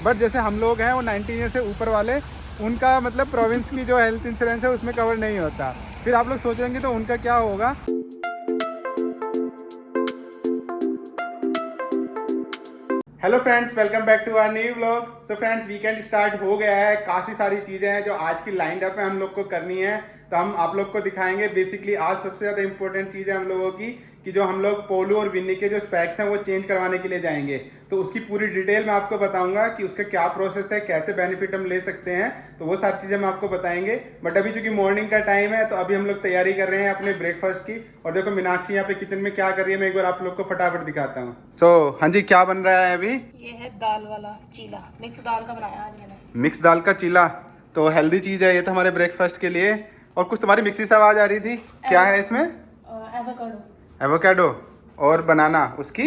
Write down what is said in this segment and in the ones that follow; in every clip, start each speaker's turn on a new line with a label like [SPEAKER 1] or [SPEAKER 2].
[SPEAKER 1] But जैसे हम लोग हैं वो 19 ईयर से ऊपर वाले, उनका मतलब प्रोविंस की जो हेल्थ इंश्योरेंस है उसमें कवर नहीं होता। फिर आप लोग सोच रहे हैं तो उनका क्या होगा। Hello friends, welcome back to our new vlog. So friends, weekend start हो गया है। काफ़ी सारी चीज़ें हैं जो आज की लाइंड अप में हम लोग को करनी है, तो हम आप लोग को दिखाएंगे। बेसिकली आज सबसे ज़्यादा इंपॉर्टेंट चीज़ है हम लोगों की कि जो हम लोग पोलो और विन्नी के जो स्पेक्स हैं वो चेंज करवाने के लिए जाएंगे। तो उसकी पूरी डिटेल मैं आपको बताऊंगा कि उसका क्या प्रोसेस है, कैसे बेनिफिट हम ले सकते हैं, तो वो सारी चीज़ें मैं आपको बताएंगे। बट अभी चूंकि मॉर्निंग का टाइम है तो अभी हम लोग तैयारी कर रहे हैं अपने ब्रेकफास्ट की। और देखो मीनाक्षी यहाँ पे किचन में क्या कर रही है, मैं एक बार आप लोग को फटाफट दिखाता हूँ। हाँ जी, क्या बन रहा है अभी?
[SPEAKER 2] ये है दाल वाला चीला, मिक्स दाल का बनाया आज मैंने।
[SPEAKER 1] मिक्स दाल का चीला, तो हेल्दी चीज़ है ये तो हमारे ब्रेकफास्ट के लिए। और कुछ तुम्हारी मिक्सी से आवाज़ आ रही थी, क्या है इसमें?
[SPEAKER 2] एवोकाडो।
[SPEAKER 1] एवोकाडो और बनाना उसकी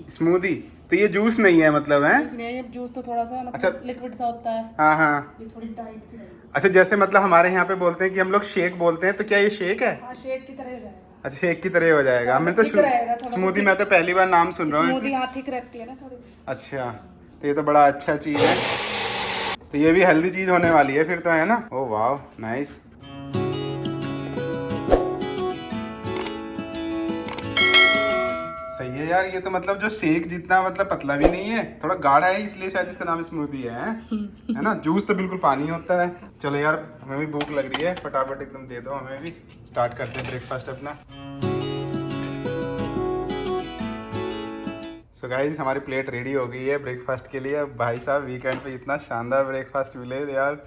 [SPEAKER 1] स्मूदी। तो ये जूस नहीं है मतलब है?
[SPEAKER 2] जूस तो थोड़ा सा मतलब
[SPEAKER 1] अच्छा,
[SPEAKER 2] लिक्विड सा होता है।
[SPEAKER 1] हाँ।
[SPEAKER 2] ये थोड़ी टाइट सी रहेगी।
[SPEAKER 1] अच्छा, जैसे मतलब हमारे यहाँ पे बोलते हैं कि हम लोग शेक बोलते हैं, तो क्या ये शेक है?
[SPEAKER 2] हाँ, शेक की तरह हो जाएगा।
[SPEAKER 1] अच्छा, शेक की तरह हो जाएगा। मैं तो स्मूदी में तो पहली बार नाम सुन रहा हूँ।
[SPEAKER 2] स्मूदी हाँ थिक रहती है ना थोड़ी सी।
[SPEAKER 1] अच्छा, तो ये तो बड़ा अच्छा चीज़ है। तो ये भी हेल्दी चीज़ होने वाली है फिर तो, है ना? ओह वाह, नाइस। सही है यार, ये तो मतलब जो शेक जितना मतलब पतला भी नहीं है, थोड़ा गाढ़ा है, इसलिए शायद इसका नाम स्मूदी है ना? जूस तो बिल्कुल पानी होता है। चलो यार, हमें भी भूख लग रही है, फटाफट एकदम दे दो हमें भी। स्टार्ट करते हैं ब्रेकफास्ट अपना। सो गाइस, हमारी प्लेट रेडी हो गई है ब्रेकफास्ट के लिए। भाई साहब, वीकेंड पे इतना शानदार ब्रेकफास्ट मिले यार,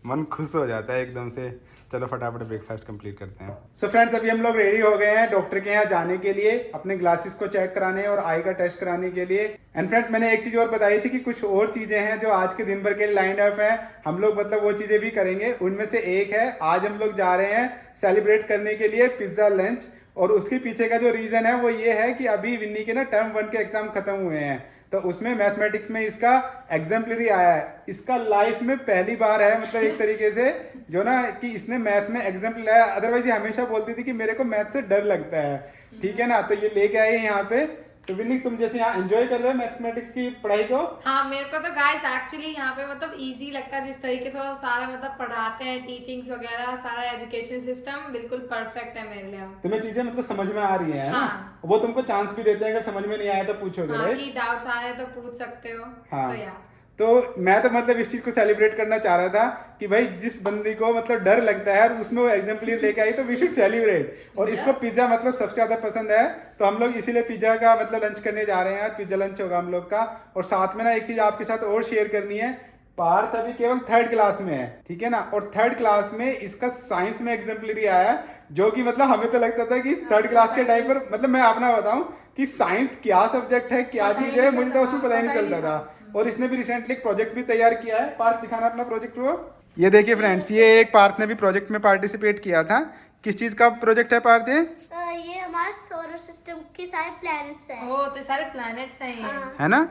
[SPEAKER 1] मन खुश हो जाता है एकदम से। चलो फटाफट ब्रेकफास्ट कंप्लीट करते हैं। सो फ्रेंड्स, अभी हम लोग रेडी हो गए हैं डॉक्टर के यहाँ जाने के लिए, अपने ग्लासेस को चेक कराने और आई का टेस्ट कराने के लिए। एंड फ्रेंड्स, मैंने एक चीज और बताई थी कि कुछ और चीजें हैं जो आज के दिन भर के लिए लाइन अप है, हम लोग मतलब वो चीजें भी करेंगे। उनमें से एक है, आज हम लोग जा रहे हैं सेलिब्रेट करने के लिए पिज्जा लंच। और उसके पीछे का जो रीजन है वो ये है कि अभी विन्नी के ना टर्म 1 के एग्जाम खत्म हुए हैं, तो उसमें मैथमेटिक्स में इसका एग्जाम्पलरी आया है। इसका लाइफ में पहली बार है, मतलब एक तरीके से जो ना कि इसने मैथ में एग्जाम्पल लाया। अदरवाइज ये हमेशा बोलती थी कि मेरे को मैथ से डर लगता है, ठीक है ना? तो ये लेके आए यहाँ पे। तो विन्नी, तुम जैसे यहाँ एंजॉय कर रहे हो मैथमेटिक्स की पढ़ाई को?
[SPEAKER 3] हाँ, मेरे को तो गाइस एक्चुअली यहाँ पे मतलब इजी लगता है, जिस तरीके से वो सारा मतलब पढ़ाते हैं, टीचिंग्स वगैरह, सारा एजुकेशन सिस्टम बिल्कुल परफेक्ट है मेरे लिए।
[SPEAKER 1] तुम्हें चीजें मतलब समझ में आ रही है?
[SPEAKER 3] हाँ।
[SPEAKER 1] वो तुमको चांस भी देते हैं, अगर समझ में नहीं आया तो पूछोगे,
[SPEAKER 3] हाँ,
[SPEAKER 1] राइट?
[SPEAKER 3] कि डाउट्स आ रहे हैं तो पूछ सकते हो।
[SPEAKER 1] हाँ।
[SPEAKER 3] So, yeah.
[SPEAKER 1] तो मैं तो मतलब इस चीज को सेलिब्रेट करना चाह रहा था कि भाई जिस बंदी को मतलब डर लगता है और उसमें वो एग्जाम्पलर लेके आई, तो वी शुड सेलिब्रेट। और इसको पिज्जा मतलब सबसे ज्यादा पसंद है, तो हम लोग इसीलिए पिज्जा का मतलब लंच करने जा रहे हैं। आज पिज्जा लंच होगा हम लोग का। और साथ में ना एक चीज आपके साथ और शेयर करनी है। पार्थ अभी केवल 3rd क्लास में है, ठीक है ना? और 3rd क्लास में इसका साइंस में एग्जाम्पलरी आया है, जो कि मतलब हमें तो लगता था कि 3rd क्लास के टाइम पर, मतलब मैं अपना बताऊं कि साइंस क्या सब्जेक्ट है, क्या चीज है, मुझे तो उसमें पता ही नहीं चलता था। और इसने भी रिसेंटली एक प्रोजेक्ट भी तैयार किया है। पार्थ, दिखाना अपना प्रोजेक्ट। वो ये देखिए फ्रेंड्स, ये एक पार्थ ने भी प्रोजेक्ट में पार्टिसिपेट किया था। किस चीज का प्रोजेक्ट है पार्थ?
[SPEAKER 4] ये हमारे सोलर सिस्टम के सारे प्लैनेट्स हैं।
[SPEAKER 3] ओ, तो सारे प्लैनेट्स हैं ये।
[SPEAKER 1] है ना?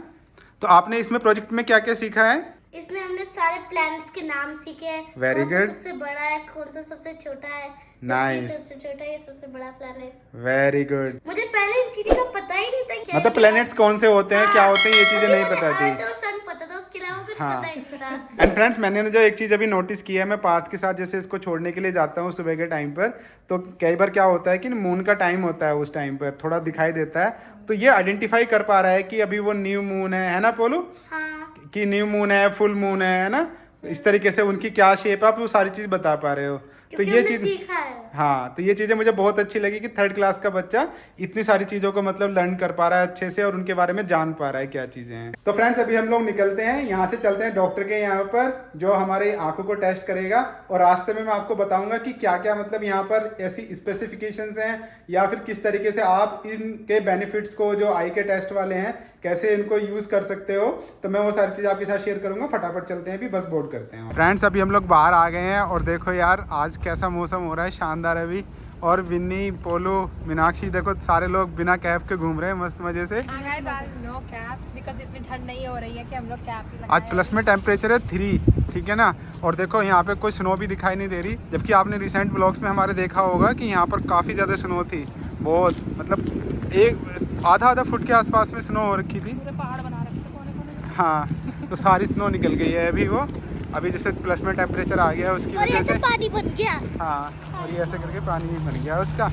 [SPEAKER 1] तो आपने इसमें प्रोजेक्ट में क्या क्या सीखा है?
[SPEAKER 4] इसमें हमने सारे प्लैनेट्स के नाम सीखे हैं।
[SPEAKER 1] Very good.
[SPEAKER 4] सबसे बड़ा है, कौन सा सबसे छोटा है।
[SPEAKER 1] Nice.
[SPEAKER 4] सबसे छोटा है, ये सबसे बड़ा प्लैनेट।
[SPEAKER 1] Very good.
[SPEAKER 4] मुझे पहले इन चीजों का पता ही नहीं था। क्या
[SPEAKER 1] मतलब प्लैनेट्स कौन से होते हैं, क्या होते हैं, ये चीजें नहीं पता थी।
[SPEAKER 4] तो सन पता था, उसके अलावा कुछ
[SPEAKER 1] हाँ।
[SPEAKER 4] पता ही नहीं था।
[SPEAKER 1] एंड फ्रेंड्स, मैंने जो एक चीज़ अभी नोटिस की है, मैं पार्थ के साथ जैसे इसको छोड़ने के लिए जाता हूँ सुबह के टाइम पर, तो कई बार क्या होता है कि मून का टाइम होता है, उस टाइम पर थोड़ा दिखाई देता है, तो ये आइडेंटिफाई कर पा रहा है कि अभी वो न्यू मून है ना पोलू?
[SPEAKER 4] हाँ।
[SPEAKER 1] कि न्यू मून है, फुल मून है ना? इस तरीके से उनकी क्या शेप है, आप वो सारी चीज़ बता पा रहे हो। तो ये चीज़
[SPEAKER 4] सीखा है।
[SPEAKER 1] हाँ, तो ये चीज़ें मुझे बहुत अच्छी लगी कि 3rd क्लास का बच्चा इतनी सारी चीज़ों को मतलब लर्न कर पा रहा है अच्छे से और उनके बारे में जान पा रहा है क्या चीज़ें हैं। तो फ्रेंड्स, अभी हम लोग निकलते हैं यहाँ से, चलते हैं डॉक्टर के यहाँ पर, जो हमारी आंखों को टेस्ट करेगा। और रास्ते में मैं आपको बताऊंगा कि क्या क्या मतलब यहाँ पर ऐसी स्पेसिफिकेशंस हैं, या फिर किस तरीके से आप इनके बेनिफिट्स को, जो आई के टेस्ट वाले हैं, कैसे इनको यूज कर सकते हो। तो मैं वो सारी चीज़ आपके साथ शेयर करूंगा। फटाफट चलते हैं, अभी बस बोर्ड करते हैं। फ्रेंड्स, अभी हम लोग बाहर आ गए हैं और देखो यार आज कैसा मौसम हो रहा है, शानदार है अभी। और विन्नी, पोलो, मीनाक्षी, देखो सारे लोग बिना कैप के घूम रहे हैं मस्त मजे से।
[SPEAKER 3] नो कैप, बिकॉज़ इतनी ठंड नहीं हो रही है कि हम लोग कैप ही लगाएं।
[SPEAKER 1] आज प्लस में टेम्परेचर है 3, ठीक है ना? और देखो यहाँ पे कोई स्नो भी दिखाई नहीं दे रही, जबकि आपने रिसेंट व्लॉग्स में हमारे देखा होगा कि यहाँ पर काफ़ी ज़्यादा स्नो थी, बहुत मतलब एक आधा फुट के आसपास में स्नो हो रखी थी।
[SPEAKER 2] पूरे पहाड़ बना रखे थे कोने कोने में।
[SPEAKER 1] हाँ, तो सारी स्नो निकल गई है अभी वो। अभी जैसे प्लस में टेम्परेचर आ गया है उसकी
[SPEAKER 4] और
[SPEAKER 1] वजह
[SPEAKER 4] ये
[SPEAKER 1] से।
[SPEAKER 4] तो पानी बन गया।
[SPEAKER 1] हाँ, और ये ऐसे करके पानी भी बन गया उसका,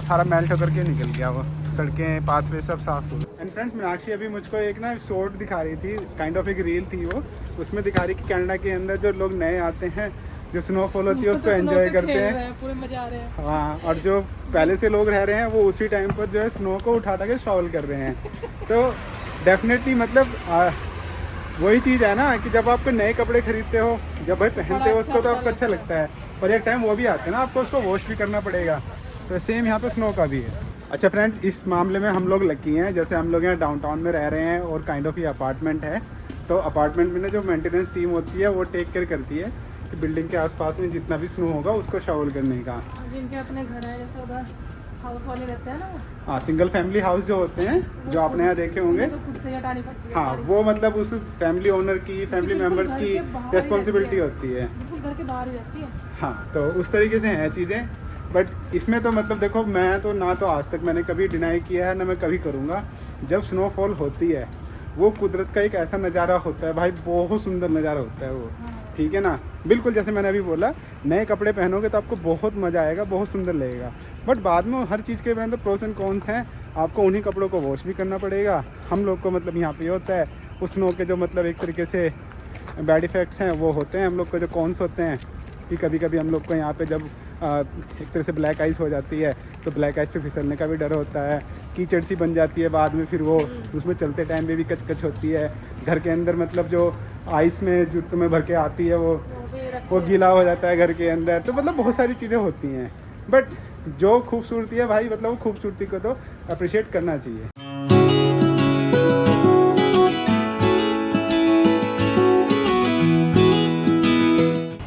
[SPEAKER 1] सारा मेल्ट होकर के निकल गया वो। सड़कें पाथवे सब साफ हो गए। एंड फ्रेंड्स, मीनाक्षी अभी मुझको एक ना शॉर्ट दिखा रही थी, काइंड ऑफ एक रील थी वो। उसमें दिखा रही कि कनाडा के अंदर जो लोग नए आते हैं, जो स्नोफॉल होती है उसको एंजॉय करते हैं,
[SPEAKER 2] पूरे मजे आ रहे हैं।
[SPEAKER 1] हाँ। और जो पहले से लोग रह रहे हैं वो उसी टाइम पर जो है स्नो को उठा के शॉवल कर रहे हैं। तो डेफिनेटली मतलब वही चीज़ है ना कि जब आप नए कपड़े खरीदते हो, जब भाई पहनते हो उसको, तो आपको अच्छा लगता है। और एक टाइम वो भी आते हैं ना, आपको उसको वॉश भी करना पड़ेगा। तो सेम यहाँ पे स्नो का भी है। अच्छा फ्रेंड, इस मामले में हम लोग लकी हैं, जैसे हम लोग यहाँ डाउनटाउन में रह रहे हैं और काइंड ऑफ ये अपार्टमेंट है। तो अपार्टमेंट में ना जो मेंटेनेंस टीम होती है वो टेक केयर करती है कि बिल्डिंग के आसपास में जितना भी स्नो होगा उसको शॉवल करने का।
[SPEAKER 2] जिनके अपने घर है, जैसे उधर हाउस वाले रहते हैं ना,
[SPEAKER 1] हाँ, सिंगल फैमिली हाउस जो होते हैं, जो आपने यहाँ देखे होंगे,
[SPEAKER 2] तो खुद से हटानी पड़ती है।
[SPEAKER 1] हाँ, वो मतलब उस फैमिली ओनर की, फैमिली मेम्बर्स की रिस्पॉन्सिबिलिटी होती है।
[SPEAKER 2] बिल्कुल घर के बाहर ही रहती है।
[SPEAKER 1] हाँ, तो उस तरीके से हैं चीज़ें। बट इसमें तो मतलब देखो, मैं तो ना तो आज तक मैंने कभी डिनाई किया है, ना मैं कभी करूँगा। जब स्नोफॉल होती है वो कुदरत का एक ऐसा नज़ारा होता है भाई, बहुत सुंदर नज़ारा होता है वो। ठीक है ना, बिल्कुल जैसे मैंने अभी बोला, नए कपड़े पहनोगे तो आपको बहुत मज़ा आएगा, बहुत सुंदर लगेगा। बट बाद में हर चीज़ के अंदर प्रोस एंड कॉन्स हैं। आपको उन्हीं कपड़ों को वॉश भी करना पड़ेगा। हम लोग को मतलब यहाँ पे होता है उस स्नो के जो मतलब एक तरीके से बैड इफ़ेक्ट्स हैं वो होते हैं। हम लोग को जो कॉन्स होते हैं कि कभी कभी हम लोग को यहाँ पे जब एक तरह से ब्लैक आइस हो जाती है तो ब्लैक आइस पे फिसलने का भी डर होता है। कीचड़ सी बन जाती है बाद में, फिर वो उसमें चलते टाइम में भी कच होती है। घर के अंदर मतलब जो आइस में जूतों में भर के आती है वो गीला हो जाता है घर के अंदर। तो मतलब बहुत सारी चीज़ें होती हैं। बट जो खूबसूरती है भाई, मतलब वो खूबसूरती को तो अप्रिशिएट करना चाहिए।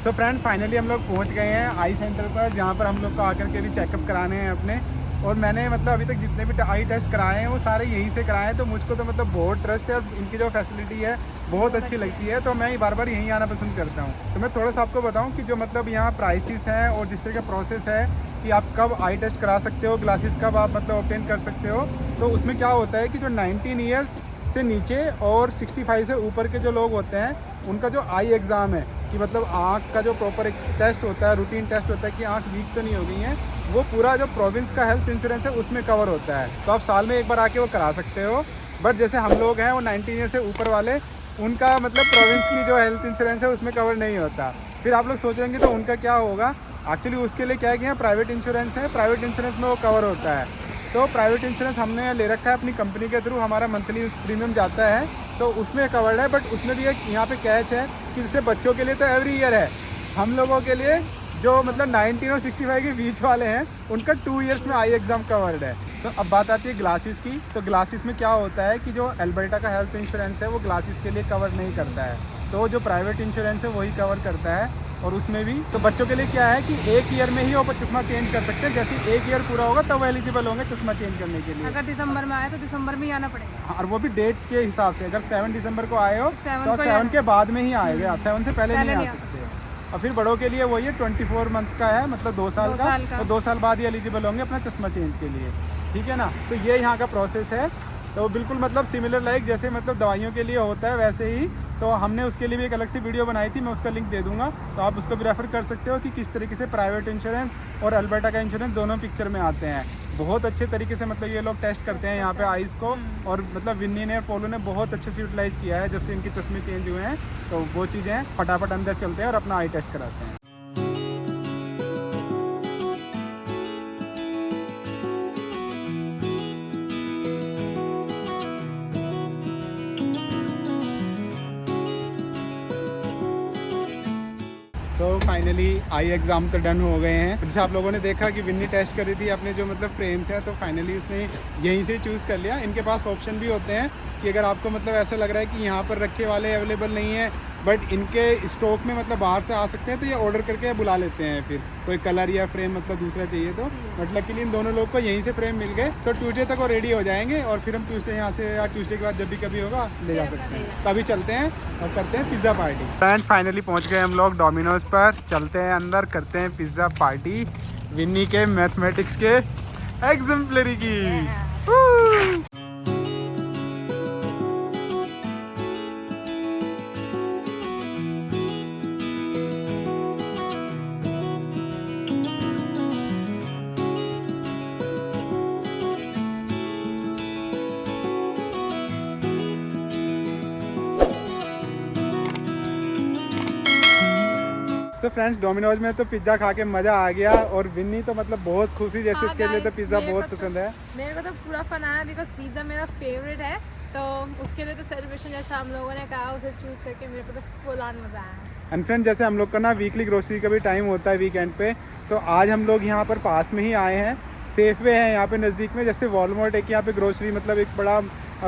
[SPEAKER 1] सो फ्रेंड्स, फाइनली हम लोग पहुंच गए हैं आई सेंटर पर, जहां पर हम लोग को आकर के भी चेकअप कराने हैं अपने। और मैंने मतलब अभी तक जितने भी आई टेस्ट कराए हैं वो सारे यहीं से कराए हैं। तो मुझको तो मतलब बहुत ट्रस्ट है और इनकी जो फैसिलिटी है बहुत अच्छी लगती है। तो मैं बार बार यहीं आना पसंद करता हूँ। तो मैं थोड़ा सा आपको बताऊँ कि जो मतलब यहाँ प्राइसेस हैं और जिस तरह का प्रोसेस है कि आप कब आई टेस्ट करा सकते हो, ग्लासेस कब आप मतलब ऑब्टेन कर सकते हो। तो उसमें क्या होता है कि जो 19 ईयर्स से नीचे और 65 से ऊपर के जो लोग होते हैं, उनका जो आई एग्ज़ाम है कि मतलब आँख का जो प्रॉपर एक टेस्ट होता है, रूटीन टेस्ट होता है कि आँख वीक तो नहीं हो गई है, वो पूरा जो प्रोविंस का हेल्थ इंश्योरेंस है उसमें कवर होता है। तो आप साल में एक बार आके वो करा सकते हो। बट जैसे हम लोग हैं वो 19 ईयर से ऊपर वाले, उनका मतलब प्रोविंस की जो हेल्थ इंश्योरेंस है उसमें कवर नहीं होता। फिर आप लोग सोच रहे हैं तो उनका क्या होगा। एक्चुअली उसके लिए क्या है कि यहाँ प्राइवेट इंश्योरेंस है, प्राइवेट इंश्योरेंस में वो कवर होता है। तो प्राइवेट इंश्योरेंस हमने ले रखा है अपनी कंपनी के थ्रू, हमारा मंथली प्रीमियम जाता है तो उसमें कवर्ड है। बट उसमें भी एक यहाँ पे कैच है कि जैसे बच्चों के लिए तो एवरी ईयर है, हम लोगों के लिए जो मतलब 19 और 65 के बीच वाले हैं उनका 2 इयर्स में आई एग्ज़ाम कवर्ड है। तो अब बात आती है ग्लासेस की। तो ग्लासेस में क्या होता है कि जो अल्बर्टा का हेल्थ इंश्योरेंस है वो ग्लासेस के लिए कवर नहीं करता है, तो जो प्राइवेट इंश्योरेंस है वही कवर करता है। और उसमें भी तो बच्चों के लिए क्या है कि 1 ईयर में ही वो चश्मा चेंज कर सकते हैं। जैसे 1 ईयर पूरा होगा तब वो एलिजिबल होंगे चश्मा चेंज करने के लिए।
[SPEAKER 2] अगर दिसंबर में आए तो दिसंबर में ही आना पड़ेगा।
[SPEAKER 1] और वो भी डेट के हिसाब से, अगर 7 दिसंबर को आए हो तो 7 के बाद में ही आएंगे आप, 7 से पहले नहीं आ सकते। और फिर बड़ों के लिए वही है 24 मंथ्स का है, मतलब 2 साल का। तो 2 साल बाद ही एलिजिबल होंगे अपना चश्मा चेंज के लिए। ठीक है ना, तो ये यहाँ का प्रोसेस है। तो बिल्कुल मतलब सिमिलर लाइक जैसे मतलब दवाइयों के लिए होता है वैसे ही। तो हमने उसके लिए भी एक अलग से वीडियो बनाई थी, मैं उसका लिंक दे दूंगा, तो आप उसको भी रेफर कर सकते हो कि किस तरीके से प्राइवेट इंश्योरेंस और अल्बर्टा का इंश्योरेंस दोनों पिक्चर में आते हैं। बहुत अच्छे तरीके से मतलब ये लोग टेस्ट करते हैं यहाँ पे आइज़ को। और मतलब विन्नी ने और पोलो ने बहुत अच्छे से यूटिलाइज़ किया है जब से इनके चश्मे चेंज हुए हैं। तो वो चीज़ें फटाफट अंदर चलते हैं और अपना आई टेस्ट कराते हैं। सो फाइनली आई एग्ज़ाम तो डन हो गए हैं। जैसे आप लोगों ने देखा कि विन्नी टेस्ट करी थी अपने जो मतलब फ्रेम्स हैं, तो फाइनली उसने यहीं से चूज़ कर लिया। इनके पास ऑप्शन भी होते हैं कि अगर आपको मतलब ऐसा लग रहा है कि यहाँ पर रखे वाले अवेलेबल नहीं है बट इनके स्टॉक में मतलब बाहर से आ सकते हैं, तो ये ऑर्डर करके बुला लेते हैं फिर कोई कलर या फ्रेम मतलब दूसरा चाहिए तो। मतलब के लिए इन दोनों लोग को यहीं से फ्रेम मिल गए, तो ट्यूसडे तक वो रेडी हो जाएंगे और फिर हम ट्यूसडे यहाँ से या ट्यूसडे के बाद जब भी कभी होगा ले जा सकते हैं। तो अभी चलते हैं और करते हैं पिज़्ज़ा पार्टी। फ्रेंड्स फाइनली पहुँच गए हम लोग डोमिनोज़ पर, चलते हैं अंदर, करते हैं पिज़्ज़ा पार्टी विन्नी के मैथमेटिक्स के एग्जाम्पलरी की। सो फ्रेंड्स डोमिनोज में तो पिज़्ज़ा खा के मज़ा आ गया और विन्नी तो मतलब बहुत खुशी जैसे इसके लिए तो पिज़्ज़ा बहुत पसंद है।
[SPEAKER 3] मेरे को तो पूरा फन आया बिकॉज पिज़्ज़ा मेरा फेवरेट है, तो उसके लिए तो सेलिब्रेशन जैसा हम लोगों ने कहा उसे चूज़ करके मेरे को तो फुल ऑन मज़ा आया।
[SPEAKER 1] एंड फ्रेंड जैसे हम लोग का ना वीकली ग्रोसरी का भी टाइम होता है वीकेंड पे, तो आज हम लोग यहाँ पर पास में ही आए हैं। सेफवे है यहाँ पे नज़दीक में, जैसे वॉलमार्ट एक यहाँ पे ग्रोसरी मतलब एक बड़ा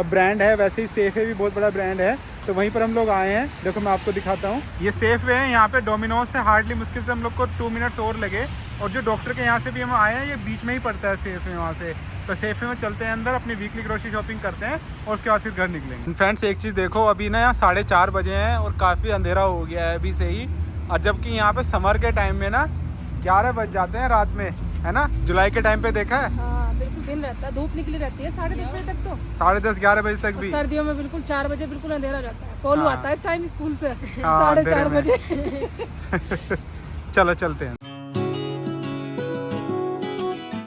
[SPEAKER 1] ब्रांड है, वैसे ही सेफवे भी बहुत बड़ा ब्रांड है, तो वहीं पर हम लोग आए हैं। देखो मैं आपको दिखाता हूँ, ये सेफवे है। यहाँ पे डोमिनोज से हार्डली मुश्किल से हम लोग को 2 मिनट्स और लगे, और जो डॉक्टर के यहाँ से भी हम आए हैं ये बीच में ही पड़ता है सेफवे वहाँ से। तो सेफवे में चलते हैं अंदर, अपनी वीकली ग्रोसरी शॉपिंग करते हैं और उसके बाद फिर घर निकलेंगे। फ्रेंड्स एक चीज़ देखो, अभी ना यहाँ 4:30 बजे हैं और काफ़ी अंधेरा हो गया है अभी से ही, और जबकि यहाँ पे समर के टाइम में ना 11 बज जाते हैं रात में, है ना। जुलाई के टाइम पे देखा है,
[SPEAKER 2] हाँ बिल्कुल दिन रहता है, धूप निकली रहती है 10:30 बजे तक, तो
[SPEAKER 1] 10:30-11 बजे तक भी।
[SPEAKER 2] सर्दियों में बिल्कुल 4 बजे बिल्कुल अंधेरा हो जाता है। पोलू
[SPEAKER 1] हाँ।
[SPEAKER 2] आता है इस टाइम स्कूल से
[SPEAKER 1] हाँ,
[SPEAKER 2] 4:30
[SPEAKER 1] अंधेरे
[SPEAKER 2] बजे।
[SPEAKER 1] चलो चलते हैं।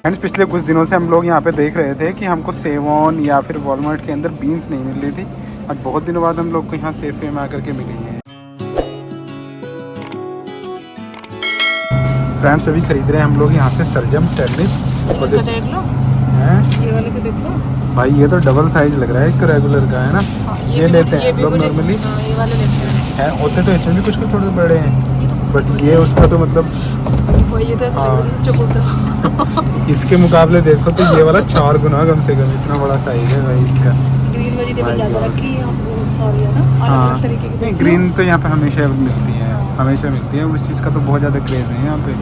[SPEAKER 1] फ्रेंड्स पिछले कुछ दिनों से हम लोग यहाँ पे देख रहे थे कि हमको सेवॉन या फिर वॉलमार्ट के अंदर बीन्स नहीं मिल रही थी। आज बहुत दिनों बाद हम लोग को यहाँ सेफवे में आकर के मिली है। फ्रेंड्स अभी खरीद रहे हैं हम लोग यहाँ से सलजम टर्निप।
[SPEAKER 2] तो देख लो,
[SPEAKER 1] हैं
[SPEAKER 2] ये वाले तो देख लो
[SPEAKER 1] भाई, ये तो डबल साइज लग रहा है इसका रेगुलर का, है ना। ये लेते हैं हम लोग नॉर्मली,
[SPEAKER 2] ये वाले लेते हैं।
[SPEAKER 1] हैं होते तो इसमें भी कुछ कुछ थोड़े बड़े हैं, बट ये उसका तो मतलब
[SPEAKER 2] ये तो ऐसा लग रहा है जैसे चकोतरा।
[SPEAKER 1] इसके मुकाबले देखो तो ये वाला 4 गुना कम से कम, इतना बड़ा साइज है भाई इसका।
[SPEAKER 2] ग्रीन वेजिटेबल ज़्यादा रखी है बहुत सारी, है ना, अलग अलग तरीके की।
[SPEAKER 1] नहीं ग्रीन तो यहाँ पे हमेशा मिलती है, हमेशा मिलती है। उस चीज़ का तो बहुत ज़्यादा क्रेज़ है यहाँ पे,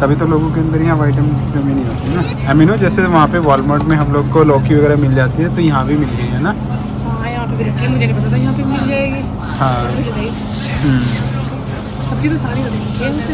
[SPEAKER 1] तभी तो लोगों के अंदर यहाँ विटामिन की कमी नहीं होती ना। अमीनो जैसे वहाँ पे वॉलमार्ट में हम लोग को लौकी वगैरह मिल जाती है, तो यहाँ भी मिल गई है ना।
[SPEAKER 2] हाँ यहाँ पे भी रखी है, मुझे नहीं पता था यहाँ पे मिल जाएगी।
[SPEAKER 1] हाँ
[SPEAKER 2] सब्जी तो सारी रखी है वैसे,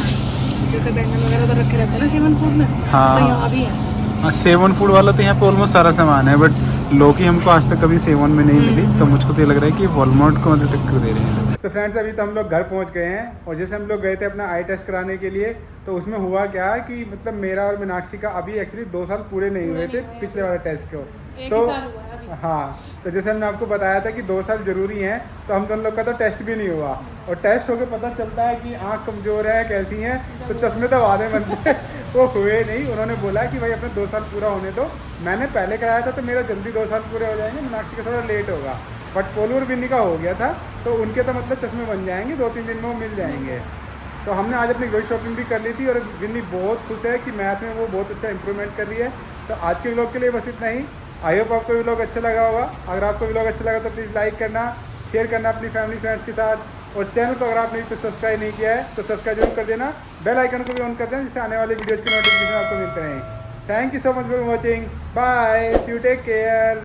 [SPEAKER 2] जैसे बैंगन वगैरह तो रखे रहते हैं ना सेवन फूड में,
[SPEAKER 1] हाँ।
[SPEAKER 2] तो यहाँ भी है।
[SPEAKER 1] सेवन फूड वाला तो यहाँ पे ऑलमोस्ट सारा सामान है, बट लौकी हमको आज तक कभी सेवन में नहीं मिली, तो मुझको तो ये लग रहा है कि वॉलमार्ट को मतलब टक्कर दे रहे हैं। तो फ्रेंड्स अभी तो हम लोग घर पहुँच गए हैं, और जैसे हम लोग गए थे अपना आई टेस्ट कराने के लिए, तो उसमें हुआ क्या कि मतलब मेरा और मीनाक्षी का अभी एक्चुअली 2 साल पूरे नहीं हुए थे पिछले वाले टेस्ट को।
[SPEAKER 2] एक
[SPEAKER 1] तो
[SPEAKER 2] ही साल हुआ है अभी।
[SPEAKER 1] हाँ, तो जैसे हमने आपको बताया था कि 2 साल ज़रूरी हैं, तो हम दोनों लोग का तो टेस्ट भी नहीं हुआ, और टेस्ट होकर पता चलता है कि आँख कमज़ोर है कैसी हैं, तो चश्मे तो वादे बनते हैं, वो हुए नहीं। उन्होंने बोला कि भाई अपने 2 साल पूरा होने दो। मैंने पहले कराया था तो मेरा जल्दी 2 साल पूरे हो जाएंगे, मीनाक्षी का थोड़ा लेट होगा, बट पोलू और विन्नी का हो गया था, तो उनके तो मतलब चश्मे बन जाएंगे, 2-3 दिन में वो मिल जाएंगे। तो हमने आज अपनी ग्रोसरी शॉपिंग भी कर ली थी, और विन्नी बहुत खुश है कि मैथ में वो बहुत अच्छा इंप्रूवमेंट कर रही है। तो आज के व्लॉग के लिए बस इतना ही। आई होप आपको व्लॉग अच्छा लगा होगा। अगर आपको व्लॉग अच्छा लगा तो प्लीज़ लाइक करना, शेयर करना अपनी फैमिली फ्रेंड्स के साथ, और चैनल को अगर आपने तो सब्सक्राइब नहीं किया है तो सब्सक्राइब जरूर कर देना। बेल आइकन को भी ऑन कर देना, जिससे आने वाली वीडियोज़ की नोटिफिकेशन आपको मिलते रहें। Thank you so much for watching, bye, see you, take care.